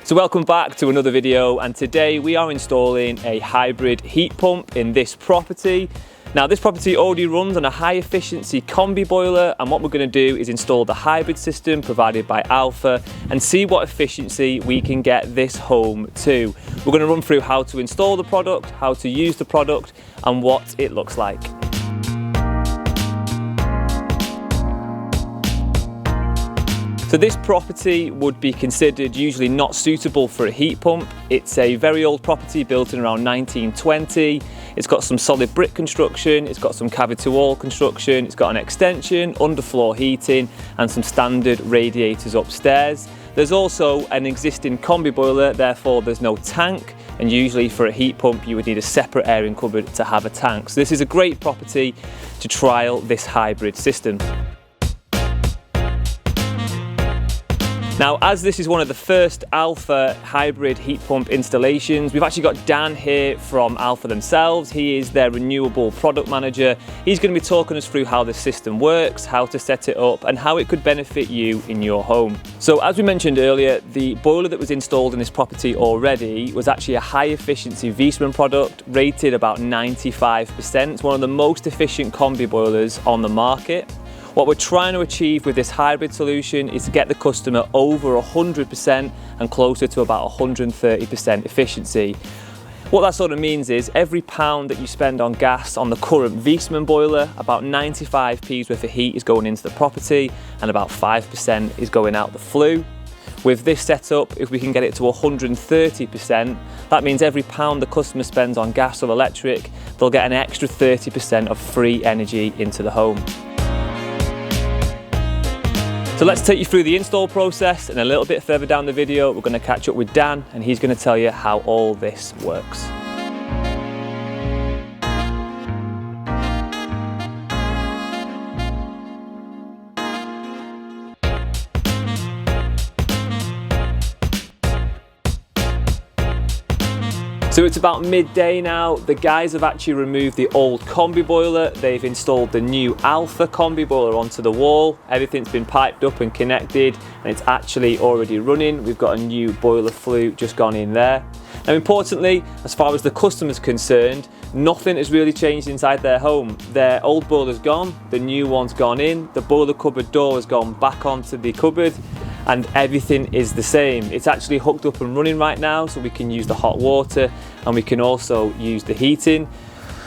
So welcome back to another video, and today we are installing a hybrid heat pump in this property. Now this property already runs on a high efficiency combi boiler, and what we're going to do is install the hybrid system provided by Alpha and see what efficiency we can get this home to. We're going to run through how to install the product, how to use the product and what it looks like. So this property would be considered usually not suitable for a heat pump. It's a very old property built in around 1920. It's got some solid brick construction, it's got some cavity wall construction, it's got an extension, underfloor heating and some standard radiators upstairs. There's also an existing combi boiler, therefore there's no tank, and usually for a heat pump you would need a separate airing cupboard to have a tank. So this is a great property to trial this hybrid system. Now, as this is one of the first Alpha hybrid heat pump installations, we've actually got Dan here from Alpha themselves. He is their renewable product manager. He's going to be talking us through how the system works, how to set it up, and how it could benefit you in your home. So as we mentioned earlier, the boiler that was installed in this property already was actually a high efficiency Viessmann product, rated about 95%. It's one of the most efficient combi boilers on the market. What we're trying to achieve with this hybrid solution is to get the customer over 100% and closer to about 130% efficiency. What that sort of means is every pound that you spend on gas on the current Viessmann boiler, about 95p's worth of heat is going into the property and about 5% is going out the flue. With this setup, if we can get it to 130%, that means every pound the customer spends on gas or electric, they'll get an extra 30% of free energy into the home. So let's take you through the install process, and a little bit further down the video we're going to catch up with Dan and he's going to tell you how all this works. So it's about midday now. The guys have actually removed the old combi boiler. They've installed the new Alpha combi boiler onto the wall. Everything's been piped up and connected and it's actually already running. We've got a new boiler flue just gone in there. Now importantly, as far as the customer's concerned, nothing has really changed inside their home. Their old boiler's gone, the new one's gone in, the boiler cupboard door has gone back onto the cupboard, and everything is the same. It's actually hooked up and running right now, so we can use the hot water and we can also use the heating.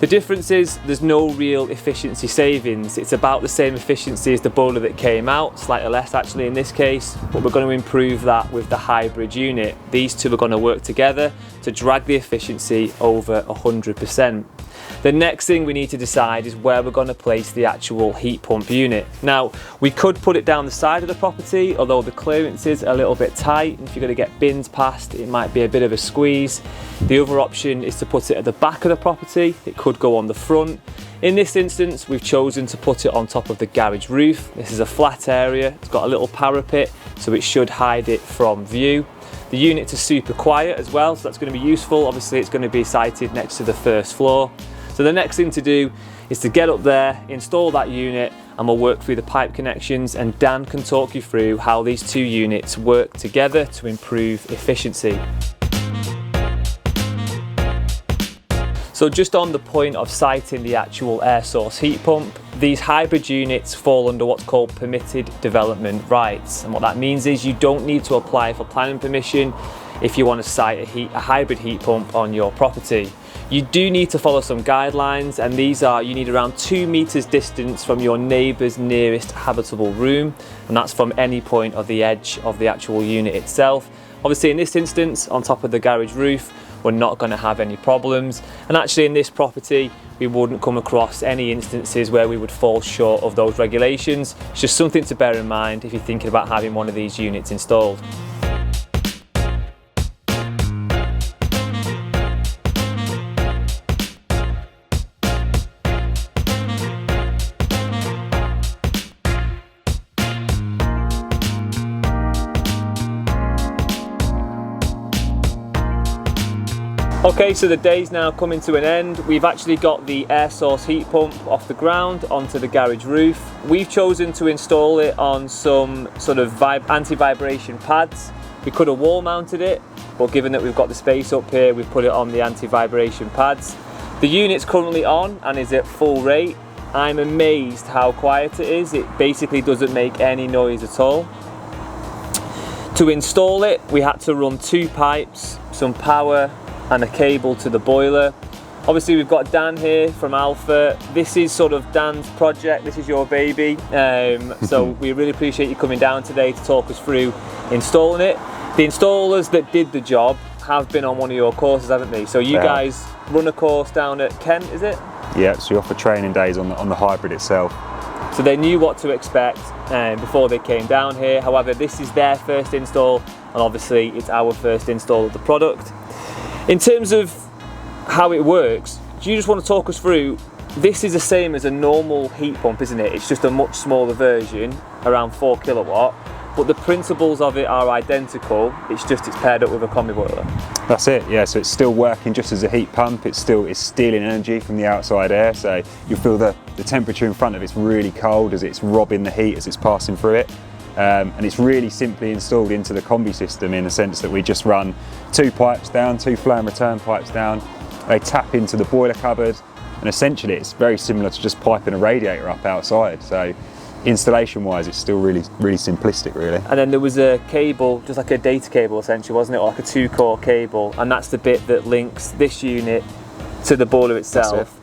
The difference is there's no real efficiency savings. It's about the same efficiency as the boiler that came out, slightly less actually in this case, but we're going to improve that with the hybrid unit. These two are going to work together to drag the efficiency over 100%. The next thing we need to decide is where we're going to place the actual heat pump unit. Now, we could put it down the side of the property, although the clearance is a little bit tight, and if you're going to get bins past, it might be a bit of a squeeze. The other option is to put it at the back of the property. It could go on the front. In this instance, we've chosen to put it on top of the garage roof. This is a flat area. It's got a little parapet, so it should hide it from view. The units are super quiet as well, so that's going to be useful. Obviously, it's going to be sited next to the first floor. So the next thing to do is to get up there, install that unit, and we'll work through the pipe connections, and Dan can talk you through how these two units work together to improve efficiency. So just on the point of siting the actual air source heat pump, these hybrid units fall under what's called permitted development rights. And what that means is you don't need to apply for planning permission if you want to site a hybrid heat pump on your property. You do need to follow some guidelines, and these are you need around 2 meters distance from your neighbour's nearest habitable room, and that's from any point of the edge of the actual unit itself. Obviously in this instance, on top of the garage roof, we're not going to have any problems, and actually in this property we wouldn't come across any instances where we would fall short of those regulations. It's just something to bear in mind if you're thinking about having one of these units installed. Okay, so the day's now coming to an end. We've actually got the air source heat pump off the ground onto the garage roof. We've chosen to install it on some sort of anti-vibration pads. We could have wall mounted it, but given that we've got the space up here, we've put it on the anti-vibration pads. The unit's currently on and is at full rate. I'm amazed how quiet it is. It basically doesn't make any noise at all. To install it, we had to run 2 pipes, some power and a cable to the boiler. Obviously we've got Dan here from Alpha. This is sort of Dan's project, this is your baby. So we really appreciate you coming down today to talk us through installing it. The installers that did the job have been on one of your courses, haven't they? So you guys run a course down at Kent, is it? Yeah, so we offer training days on the hybrid itself. So they knew what to expect before they came down here. However, this is their first install, and obviously it's our first install of the product. In terms of how it works, do you just want to talk us through, this is the same as a normal heat pump, isn't it? It's just a much smaller version, around 4 kilowatt, but the principles of it are identical, it's paired up with a combi boiler. That's it, yeah, so it's still working just as a heat pump, it's stealing energy from the outside air, so you'll feel the temperature in front of it's really cold as it's robbing the heat as it's passing through it. And it's really simply installed into the Combi system in the sense that we just run 2 pipes down, 2 flow and return pipes down, they tap into the boiler cupboard, and essentially it's very similar to just piping a radiator up outside. So installation wise it's still really simplistic really. And then there was a cable, just like a data cable essentially, wasn't it, or like a 2-core cable, and that's the bit that links this unit to the boiler itself.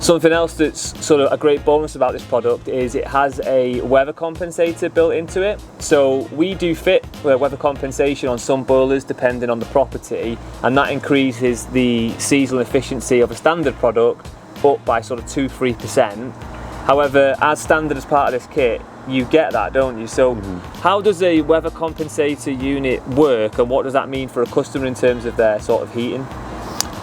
Something else that's sort of a great bonus about this product is it has a weather compensator built into it. So we do fit weather compensation on some boilers depending on the property, and that increases the seasonal efficiency of a standard product up by sort of 2-3%. However, as standard as part of this kit, you get that, don't you? So how does a weather compensator unit work, and what does that mean for a customer in terms of their sort of heating?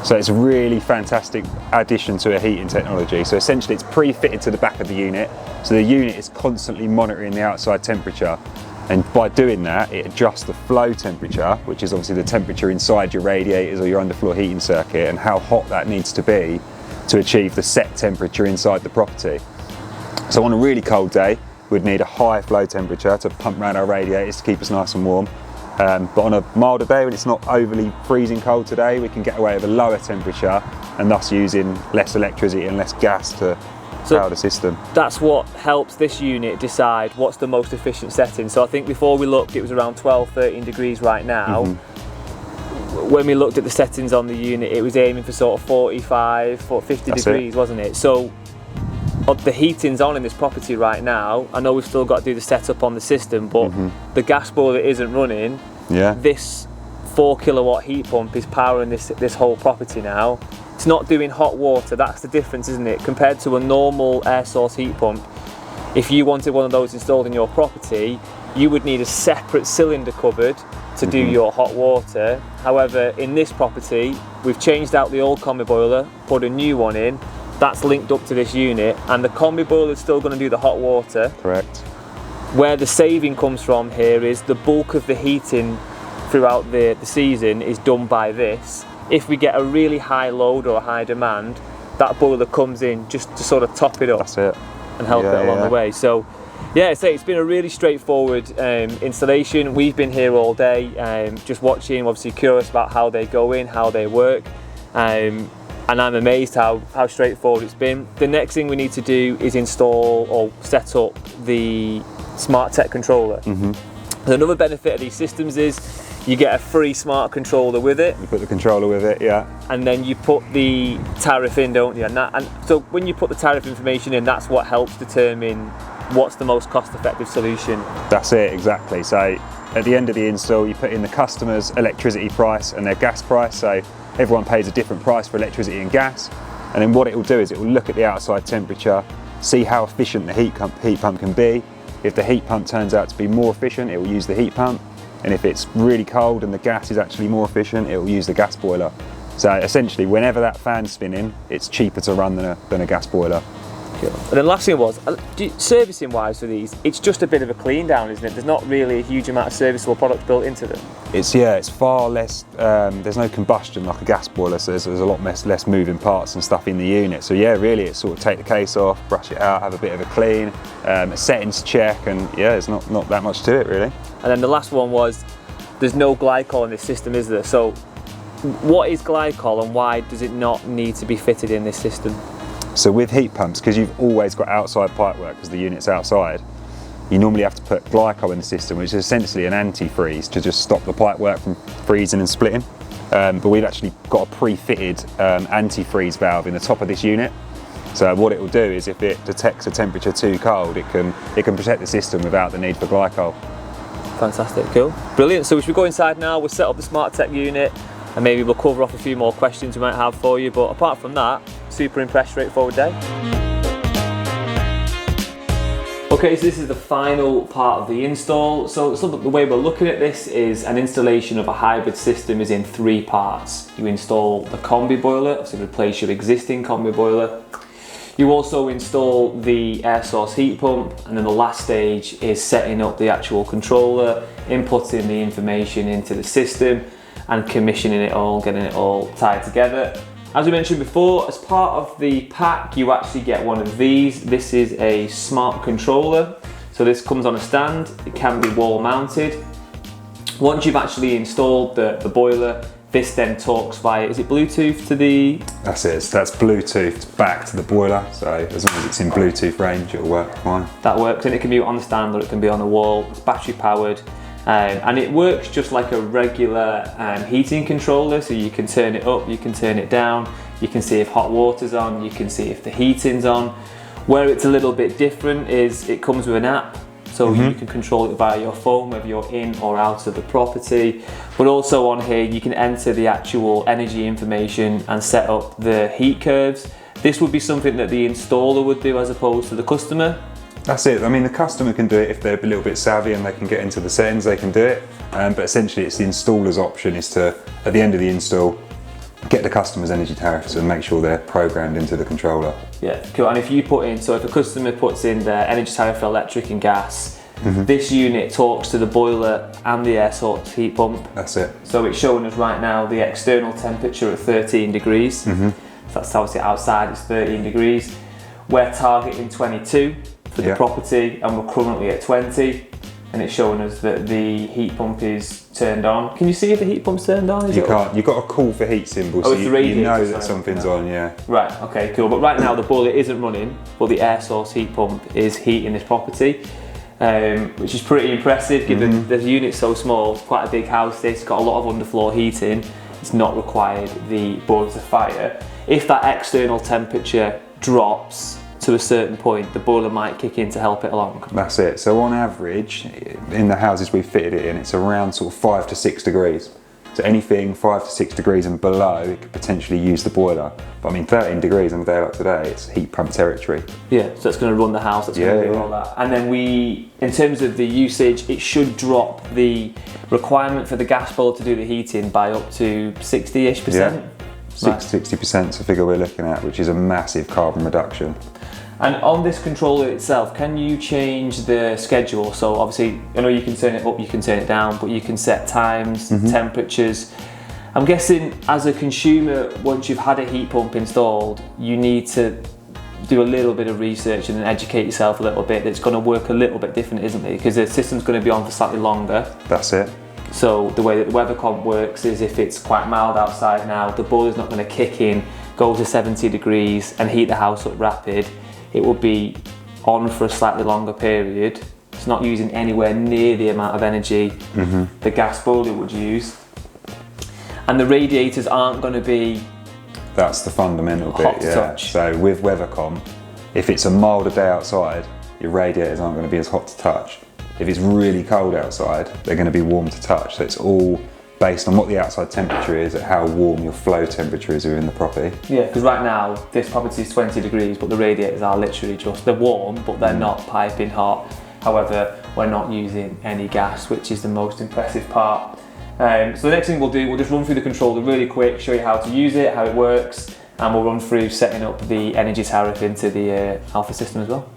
So it's a really fantastic addition to a heating technology. So essentially it's pre-fitted to the back of the unit. So the unit is constantly monitoring the outside temperature. And by doing that, it adjusts the flow temperature, which is obviously the temperature inside your radiators or your underfloor heating circuit, and how hot that needs to be to achieve the set temperature inside the property. So on a really cold day, we'd need a high flow temperature to pump around our radiators to keep us nice and warm. But on a milder day, when it's not overly freezing cold today, we can get away with a lower temperature and thus using less electricity and less gas to power the system. That's what helps this unit decide what's the most efficient setting. So I think before we looked, it was around 12-13 degrees right now. When we looked at the settings on the unit, it was aiming for sort of 45, 50 degrees, wasn't it? So the heating's on in this property right now. I know we've still got to do the setup on the system, but the gas boiler isn't running. This 4 kilowatt heat pump is powering this whole property now. It's not doing hot water, that's the difference, isn't it? Compared to a normal air source heat pump, if you wanted one of those installed in your property, you would need a separate cylinder cupboard to do your hot water. However, in this property, we've changed out the old combi boiler, put a new one in, that's linked up to this unit, and the combi boiler is still going to do the hot water. Correct. Where the saving comes from here is the bulk of the heating throughout the season is done by this. If we get a really high load or a high demand, that boiler comes in just to sort of top it up. That's it. And help it along the way. So yeah, so it's been a really straightforward installation. We've been here all day just watching, obviously curious about how they go in, how they work. And I'm amazed how straightforward it's been. The next thing we need to do is install or set up the Smart Tech controller. Another benefit of these systems is you get a free smart controller with it. You put the controller with it, yeah. And then you put the tariff in, don't you? And so when you put the tariff information in, that's what helps determine what's the most cost-effective solution. That's it, exactly. So at the end of the install, you put in the customer's electricity price and their gas price. So everyone pays a different price for electricity and gas. And then what it will do is it will look at the outside temperature, see how efficient the heat pump can be. If the heat pump turns out to be more efficient, it will use the heat pump. And if it's really cold and the gas is actually more efficient, it will use the gas boiler. So essentially, whenever that fan's spinning, it's cheaper to run than a gas boiler. Cool. And then last thing was, servicing wise for these, it's just a bit of a clean down, isn't it? There's not really a huge amount of serviceable products built into them. It's far less, there's no combustion like a gas boiler, so there's a lot less moving parts and stuff in the unit. So yeah, really it's sort of take the case off, brush it out, have a bit of a clean, a settings check, and yeah, there's not that much to it really. And then the last one was, there's no glycol in this system, is there? So what is glycol and why does it not need to be fitted in this system? So with heat pumps, because you've always got outside pipework because the unit's outside, you normally have to put glycol in the system, which is essentially an anti-freeze to just stop the pipework from freezing and splitting. But we've actually got a pre-fitted anti-freeze valve in the top of this unit. So what it will do is if it detects a temperature too cold, it can protect the system without the need for glycol. Fantastic, cool. Brilliant, so we should go inside now, we'll set up the SmartTech unit, and maybe we'll cover off a few more questions we might have for you, but apart from that, super impressed, straightforward day. Okay, so this is the final part of the install. So the way we're looking at this is an installation of a hybrid system is in 3 parts. You install the Combi boiler, so replace your existing Combi boiler. You also install the air source heat pump, and then the last stage is setting up the actual controller, inputting the information into the system, and commissioning it all, getting it all tied together. As we mentioned before, as part of the pack, you actually get one of these. This is a smart controller. So this comes on a stand, it can be wall mounted. Once you've actually installed the boiler, this then talks via, is it Bluetooth to the? That's it, so that's Bluetooth back to the boiler. So as long as it's in Bluetooth range, it'll work fine. That works, and it can be on the stand or it can be on the wall. It's battery powered. And it works just like a regular heating controller, so you can turn it up, you can turn it down, you can see if hot water's on, you can see if the heating's on. Where it's a little bit different is it comes with an app, so you can control it via your phone, whether you're in or out of the property. But also on here, you can enter the actual energy information and set up the heat curves. This would be something that the installer would do as opposed to the customer. That's it. I mean, the customer can do it if they're a little bit savvy and they can get into the settings, they can do it. But essentially it's the installer's option is to, at the end of the install, get the customer's energy tariffs and make sure they're programmed into the controller. Yeah, cool. And if you put in, so if a customer puts in their energy tariff for electric and gas, this unit talks to the boiler and the air source heat pump. That's it. So it's showing us right now the external temperature at 13 degrees. So that's obviously outside, it's 13 degrees. We're targeting 22. For the property, and we're currently at 20, and it's showing us that the heat pump is turned on. Can you see if the heat pump's turned on? You can't. You've got a call for heat symbol, so you know that something's on, yeah. Right, okay, cool. But right now the boiler isn't running, but the air source heat pump is heating this property, which is pretty impressive given the unit's so small. It's quite a big house, it's got a lot of underfloor heating. It's not required the boiler to fire. If that external temperature drops to a certain point, the boiler might kick in to help it along. That's it. So on average, in the houses we've fitted it in, it's around sort of 5 to 6 degrees. So anything 5 to 6 degrees and below, it could potentially use the boiler. But I mean, 13 degrees on a day like today, it's heat pump territory. Yeah, so it's going to run the house, it's going to do all that. And then in terms of the usage, it should drop the requirement for the gas boiler to do the heating by up to 60-ish%. Yeah. 60% is the figure we're looking at, which is a massive carbon reduction. And on this controller itself, can you change the schedule? So obviously, I know you can turn it up, you can turn it down, but you can set times, temperatures. I'm guessing as a consumer, once you've had a heat pump installed, you need to do a little bit of research and educate yourself a little bit. It's going to work a little bit different, isn't it? Because the system's going to be on for slightly longer. That's it. So the way that the weather comp works is if it's quite mild outside now, the boiler's not going to kick in, go to 70 degrees and heat the house up rapid. It will be on for a slightly longer period. It's not using anywhere near the amount of energy the gas boiler would use. And the radiators aren't going to be That's the fundamental bit, hot to touch. So with weather comp, if it's a milder day outside, your radiators aren't going to be as hot to touch. If it's really cold outside, they're going to be warm to touch. So it's all based on what the outside temperature is and how warm your flow temperature is within the property. Yeah, because right now this property is 20 degrees, but the radiators are literally they're warm, but they're not piping hot. However, we're not using any gas, which is the most impressive part. So the next thing we'll do, we'll just run through the controller really quick, show you how to use it, how it works, and we'll run through setting up the energy tariff into the Alpha system as well.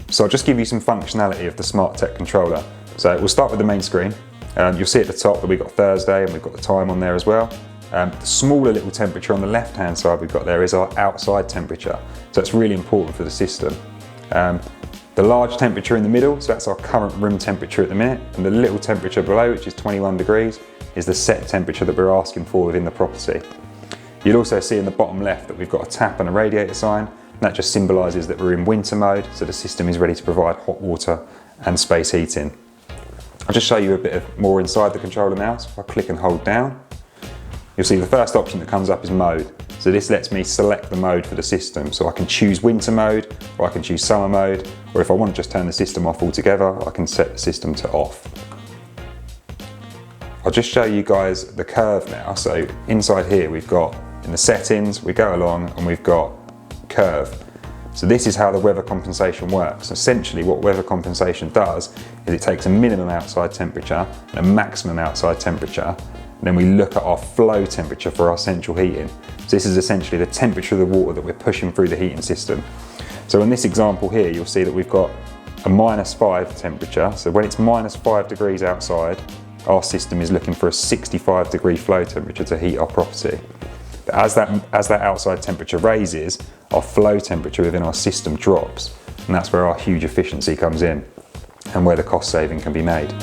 So I'll just give you some functionality of the Smart-Tec controller. So we'll start with the main screen. You'll see at the top that we've got Thursday and we've got the time on there as well. The smaller little temperature on the left-hand side we've got there is our outside temperature. So it's really important for the system. The large temperature in the middle, so that's our current room temperature at the minute, and the little temperature below, which is 21 degrees, is the set temperature that we're asking for within the property. You'll also see in the bottom left that we've got a tap and a radiator sign. That just symbolises that we're in winter mode, so the system is ready to provide hot water and space heating. I'll just show you a bit more inside the controller now. So if I click and hold down, you'll see the first option that comes up is mode. So this lets me select the mode for the system. So I can choose winter mode, or I can choose summer mode, or if I want to just turn the system off altogether, I can set the system to off. I'll just show you guys the curve now. So inside here we've got, in the settings, we go along and we've got curve. So this is how the weather compensation works. Essentially what weather compensation does is it takes a minimum outside temperature and a maximum outside temperature, and then we look at our flow temperature for our central heating. So this is essentially the temperature of the water that we're pushing through the heating system. So in this example here, you'll see that we've got a -5 temperature. So when it's -5 degrees outside, our system is looking for a 65 degree flow temperature to heat our property. But as that outside temperature raises, our flow temperature within our system drops. And that's where our huge efficiency comes in and where the cost saving can be made.